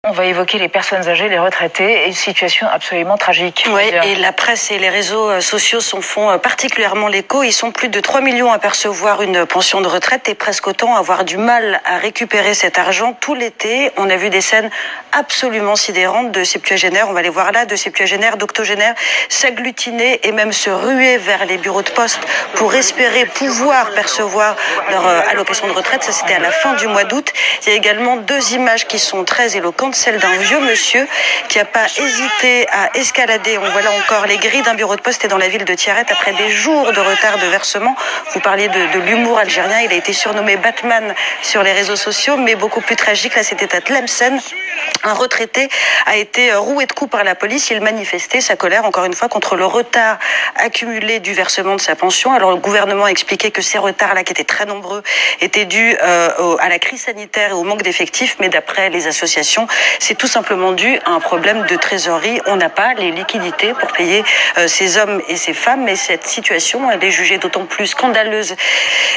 On va évoquer les personnes âgées, les retraités, et une situation absolument tragique. Oui, et la presse et les réseaux sociaux s'en font particulièrement l'écho. Ils sont plus de 3 millions à percevoir une pension de retraite et presque autant à avoir du mal à récupérer cet argent tout l'été. On a vu des scènes absolument sidérantes de septuagénaires, on va les voir là, de septuagénaires, d'octogénaires, s'agglutiner et même se ruer vers les bureaux de poste pour espérer pouvoir percevoir leur allocation de retraite. Ça, c'était à la fin du mois d'août. Il y a également deux images qui sont très éloquentes. Celle d'un vieux monsieur qui n'a pas hésité à escalader, on voit là encore les grilles d'un bureau de poste et dans la ville de Tiaret après des jours de retard de versement. Vous parliez de l'humour algérien, il a été surnommé Batman sur les réseaux sociaux, mais beaucoup plus tragique, là c'était à Tlemcen. Un retraité a été roué de coups par la police. Il manifestait sa colère, encore une fois, contre le retard accumulé du versement de sa pension. Alors, le gouvernement a expliqué que ces retards-là, qui étaient très nombreux, étaient dus à la crise sanitaire et au manque d'effectifs. Mais d'après les associations, c'est tout simplement dû à un problème de trésorerie. On n'a pas les liquidités pour payer ces hommes et ces femmes. Mais cette situation, elle est jugée d'autant plus scandaleuse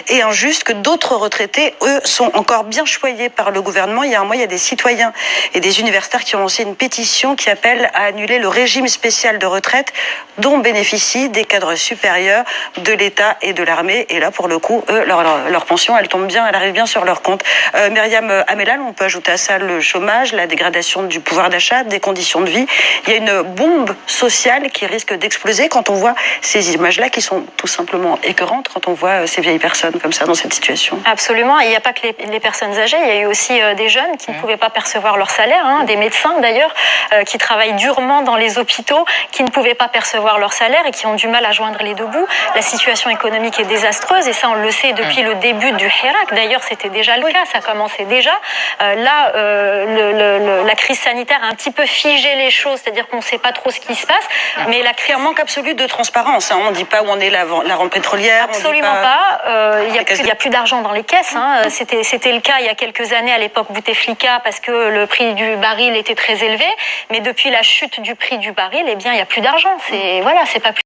et injuste que d'autres retraités, eux, sont encore bien choyés par le gouvernement. Il y a un mois, il y a des citoyens et des universitaires qui ont lancé une pétition qui appelle à annuler le régime spécial de retraite dont bénéficient des cadres supérieurs de l'État et de l'armée. Et là, pour le coup, eux, leur pension, elle tombe bien, elle arrive bien sur leur compte. Myriam Amellal, on peut ajouter à ça le chômage, la dégradation du pouvoir d'achat, des conditions de vie. Il y a une bombe sociale qui risque d'exploser quand on voit ces images-là qui sont tout simplement écœurantes, quand on voit ces vieilles personnes comme ça dans cette situation. Absolument. Et il n'y a pas que les personnes âgées, il y a eu aussi des jeunes qui ne pouvaient pas percevoir leur salaire, des médecins d'ailleurs, qui travaillent durement dans les hôpitaux, qui ne pouvaient pas percevoir leur salaire et qui ont du mal à joindre les deux bouts. La situation économique est désastreuse et ça on le sait depuis le début du Hirak. D'ailleurs c'était déjà le cas, ça commençait déjà. La crise sanitaire a un petit peu figé les choses, c'est-à-dire qu'on ne sait pas trop ce qui se passe. Mais il y a un manque absolu de transparence. On ne dit pas où on est la rente pétrolière. Absolument pas. Il n'y a plus d'argent dans les caisses. C'était le cas il y a quelques années à l'époque Bouteflika parce que le prix du baril était très élevé. Mais depuis la chute du prix du baril, il n'y a plus d'argent. C'est pas plus